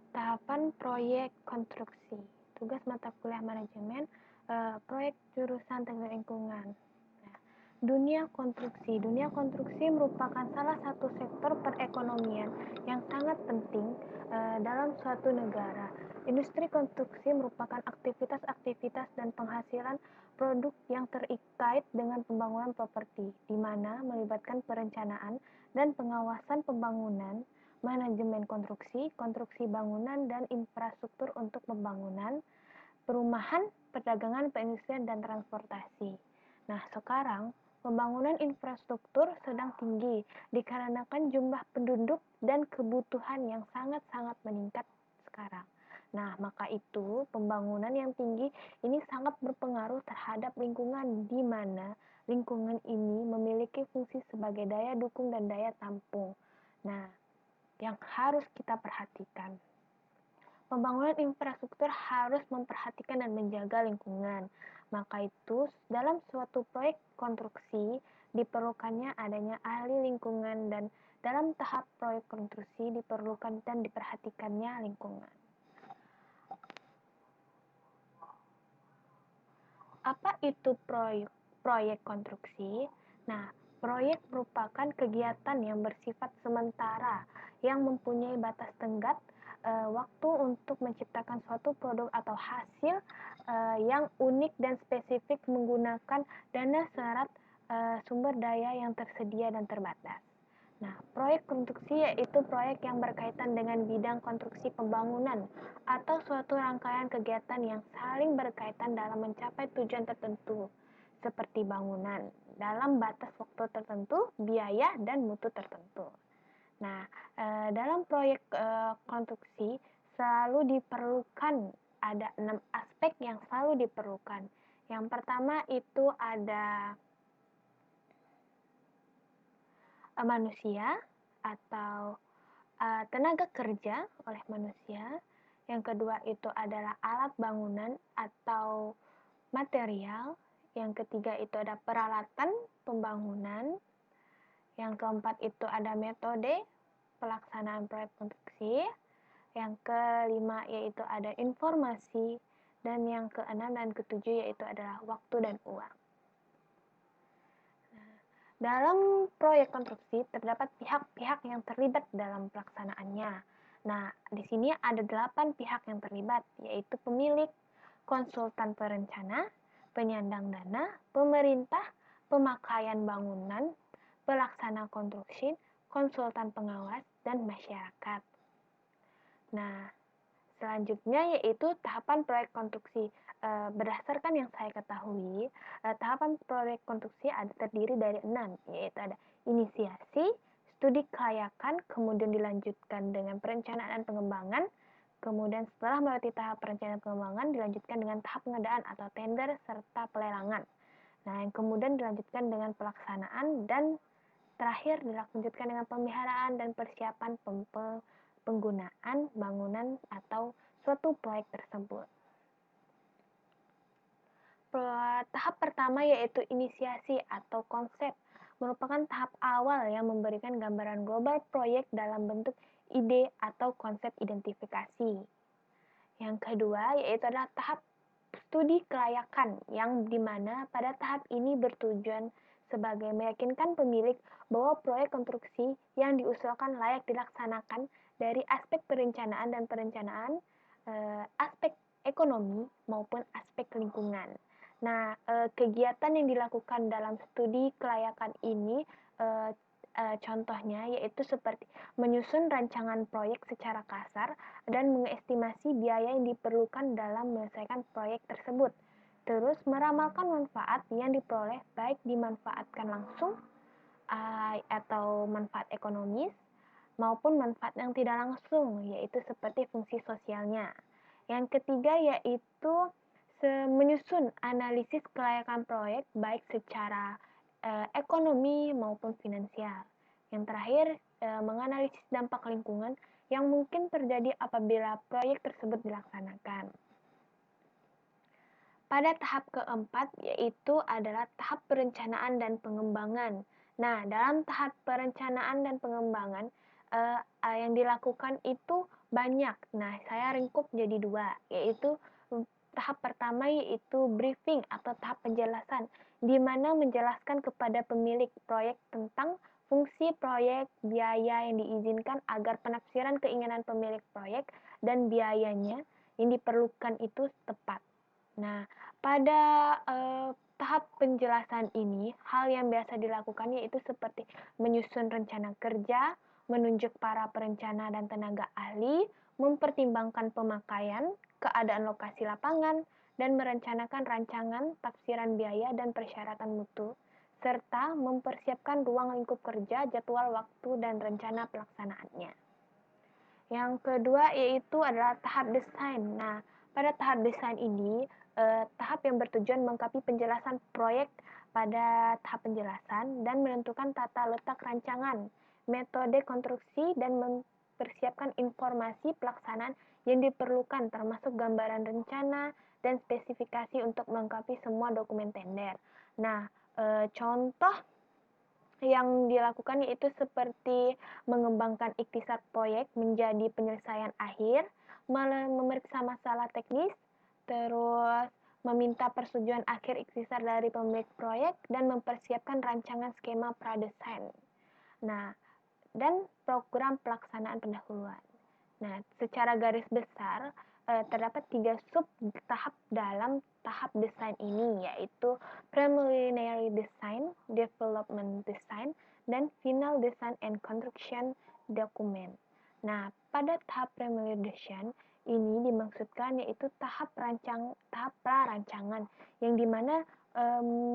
Tahapan proyek konstruksi, tugas mata kuliah manajemen, proyek jurusan teknik lingkungan. Nah, dunia konstruksi merupakan salah satu sektor perekonomian yang sangat penting dalam suatu negara. Industri konstruksi merupakan aktivitas-aktivitas dan penghasilan produk yang terkait dengan pembangunan properti, di mana melibatkan perencanaan dan pengawasan pembangunan, manajemen konstruksi, konstruksi bangunan dan infrastruktur untuk pembangunan, perumahan, perdagangan, perindustrian, dan transportasi. Nah, sekarang pembangunan infrastruktur sedang tinggi dikarenakan jumlah penduduk dan kebutuhan yang sangat-sangat meningkat sekarang. Nah, maka itu pembangunan yang tinggi ini sangat berpengaruh terhadap lingkungan, di mana lingkungan ini memiliki fungsi sebagai daya dukung dan daya tampung. Nah, yang harus kita perhatikan, pembangunan infrastruktur harus memperhatikan dan menjaga lingkungan. Maka itu, dalam suatu proyek konstruksi diperlukannya adanya ahli lingkungan, dan dalam tahap proyek konstruksi diperlukan dan diperhatikannya lingkungan. Apa itu proyek konstruksi? Nah, proyek merupakan kegiatan yang bersifat sementara yang mempunyai batas tenggat waktu untuk menciptakan suatu produk atau hasil yang unik dan spesifik menggunakan dana syarat sumber daya yang tersedia dan terbatas. Nah, proyek konstruksi yaitu proyek yang berkaitan dengan bidang konstruksi pembangunan atau suatu rangkaian kegiatan yang saling berkaitan dalam mencapai tujuan tertentu, seperti bangunan, dalam batas waktu tertentu, biaya, dan mutu tertentu. Nah, dalam proyek konstruksi selalu diperlukan ada 6 aspek yang selalu diperlukan. Yang pertama itu ada manusia atau tenaga kerja oleh manusia. Yang kedua itu adalah alat bangunan atau material. Yang ketiga itu ada peralatan pembangunan. Yang keempat itu ada metode pelaksanaan proyek konstruksi. Yang kelima yaitu ada informasi. Dan yang keenam dan ketujuh yaitu adalah waktu dan uang. Dalam proyek konstruksi terdapat pihak-pihak yang terlibat dalam pelaksanaannya. Nah, di sini ada 8 pihak yang terlibat, yaitu pemilik, konsultan perencana, penyandang dana, pemerintah, pemakaian bangunan, pelaksana konstruksi, konsultan pengawas, dan masyarakat. Nah, selanjutnya yaitu tahapan proyek konstruksi. Berdasarkan yang saya ketahui, tahapan proyek konstruksi terdiri dari 6, yaitu ada inisiasi, studi kelayakan, kemudian dilanjutkan dengan perencanaan pengembangan, kemudian setelah melewati tahap perencanaan pengembangan dilanjutkan dengan tahap pengadaan atau tender serta pelelangan. Nah, yang kemudian dilanjutkan dengan pelaksanaan, dan terakhir dilanjutkan dengan pemeliharaan dan persiapan penggunaan bangunan atau suatu proyek tersebut. Tahap pertama yaitu inisiasi atau konsep, merupakan tahap awal yang memberikan gambaran global proyek dalam bentuk ide atau konsep identifikasi. Yang kedua yaitu adalah tahap studi kelayakan, yang dimana pada tahap ini bertujuan sebagai meyakinkan pemilik bahwa proyek konstruksi yang diusulkan layak dilaksanakan dari aspek perencanaan dan perencanaan, aspek ekonomi maupun aspek lingkungan. Nah, kegiatan yang dilakukan dalam studi kelayakan ini contohnya yaitu seperti menyusun rancangan proyek secara kasar dan mengestimasi biaya yang diperlukan dalam menyelesaikan proyek tersebut. Terus meramalkan manfaat yang diperoleh baik dimanfaatkan langsung atau manfaat ekonomis maupun manfaat yang tidak langsung, yaitu seperti fungsi sosialnya. Yang ketiga yaitu menyusun analisis kelayakan proyek baik secara ekonomi maupun finansial. Yang terakhir, menganalisis dampak lingkungan yang mungkin terjadi apabila proyek tersebut dilaksanakan. Pada tahap keempat yaitu adalah tahap perencanaan dan pengembangan. Nah, dalam tahap perencanaan dan pengembangan yang dilakukan itu Banyak. Nah, saya ringkup jadi 2, yaitu tahap pertama yaitu briefing atau tahap penjelasan, di mana menjelaskan kepada pemilik proyek tentang fungsi proyek, biaya yang diizinkan agar penafsiran keinginan pemilik proyek dan biayanya yang diperlukan itu tepat. Nah, pada tahap penjelasan ini, hal yang biasa dilakukan yaitu seperti menyusun rencana kerja, menunjuk para perencana dan tenaga ahli, mempertimbangkan pemakaian, keadaan lokasi lapangan, dan merencanakan rancangan, tafsiran biaya, dan persyaratan mutu, serta mempersiapkan ruang lingkup kerja, jadwal waktu, dan rencana pelaksanaannya. Yang kedua yaitu adalah tahap desain. Nah, pada tahap desain ini, tahap yang bertujuan melengkapi penjelasan proyek pada tahap penjelasan dan menentukan tata letak rancangan, metode konstruksi, dan mempersiapkan informasi pelaksanaan yang diperlukan termasuk gambaran rencana dan spesifikasi untuk melengkapi semua dokumen tender. Nah, contoh yang dilakukan yaitu seperti mengembangkan ikhtisar proyek menjadi penyelesaian akhir, memeriksa masalah teknis, terus meminta persetujuan akhir ikhtisar dari pemilik proyek, dan mempersiapkan rancangan skema pradesain. Nah, dan program pelaksanaan pendahuluan. Nah, secara garis besar, terdapat 3 sub tahap dalam tahap desain ini, yaitu preliminary design, development design, dan final design and construction document. Nah, pada tahap preliminary design ini dimaksudkan yaitu tahap prarancangan yang dimana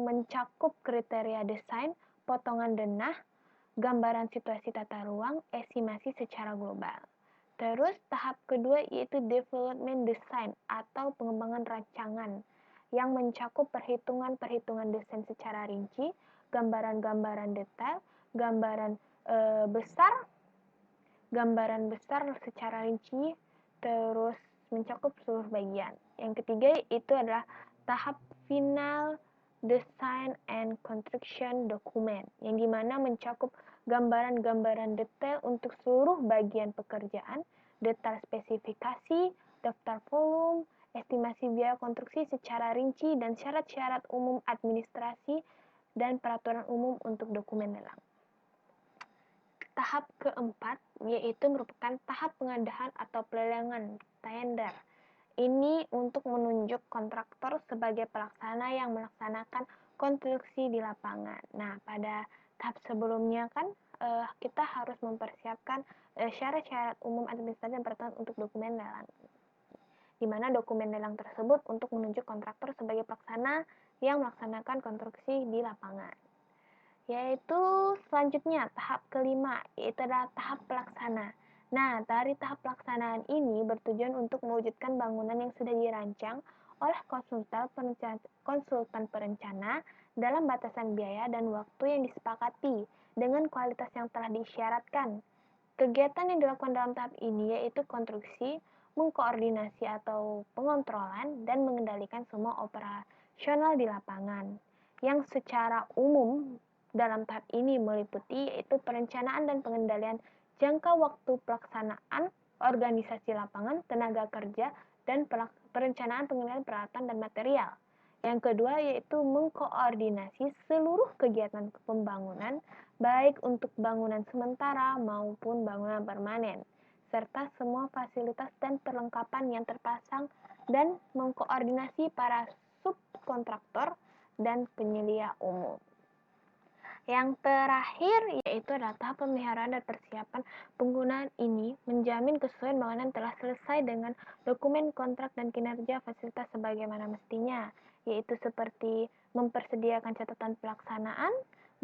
mencakup kriteria desain, potongan denah, gambaran situasi tata ruang, estimasi secara global. Terus tahap kedua yaitu development design atau pengembangan rancangan yang mencakup perhitungan-perhitungan desain secara rinci, gambaran-gambaran detail, gambaran besar secara rinci, terus mencakup seluruh bagian. Yang ketiga itu adalah tahap final design and construction document yang dimana mencakup gambaran-gambaran detail untuk seluruh bagian pekerjaan, detail spesifikasi, daftar volume, estimasi biaya konstruksi secara rinci, dan syarat-syarat umum administrasi dan peraturan umum untuk dokumen lelang. Tahap keempat yaitu merupakan tahap pengadaan atau pelelangan tender. Ini untuk menunjuk kontraktor sebagai pelaksana yang melaksanakan konstruksi di lapangan. Nah, pada tahap sebelumnya kan kita harus mempersiapkan syarat-syarat umum administrasi dan peraturan untuk dokumen lelang. Di mana dokumen lelang tersebut untuk menunjuk kontraktor sebagai pelaksana yang melaksanakan konstruksi di lapangan. Yaitu selanjutnya tahap kelima, yaitu adalah tahap pelaksana. Nah, dari tahap pelaksanaan ini bertujuan untuk mewujudkan bangunan yang sudah dirancang oleh konsultan perencana dalam batasan biaya dan waktu yang disepakati dengan kualitas yang telah disyaratkan. Kegiatan yang dilakukan dalam tahap ini yaitu konstruksi, mengkoordinasi atau pengontrolan, dan mengendalikan semua operasional di lapangan. Yang secara umum dalam tahap ini meliputi yaitu perencanaan dan pengendalian jangka waktu pelaksanaan organisasi lapangan, tenaga kerja, dan perencanaan pengendalian peralatan dan material. Yang kedua yaitu mengkoordinasi seluruh kegiatan pembangunan, baik untuk bangunan sementara maupun bangunan permanen, serta semua fasilitas dan perlengkapan yang terpasang, dan mengkoordinasi para subkontraktor dan penyedia umum. Yang terakhir yaitu adalah tahap pemeliharaan dan persiapan penggunaan ini menjamin kesesuaian bangunan telah selesai dengan dokumen kontrak dan kinerja fasilitas sebagaimana mestinya, yaitu seperti mempersediakan catatan pelaksanaan,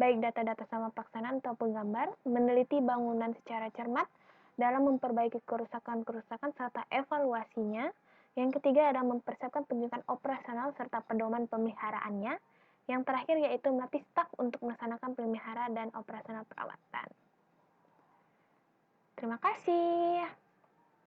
baik data-data sama pelaksanaan ataupun gambar, meneliti bangunan secara cermat dalam memperbaiki kerusakan-kerusakan serta evaluasinya. Yang ketiga adalah mempersiapkan penunjukan operasional serta pedoman pemeliharaannya. Yang terakhir yaitu melatih staf untuk melaksanakan pemeliharaan dan operasional perawatan. Terima kasih.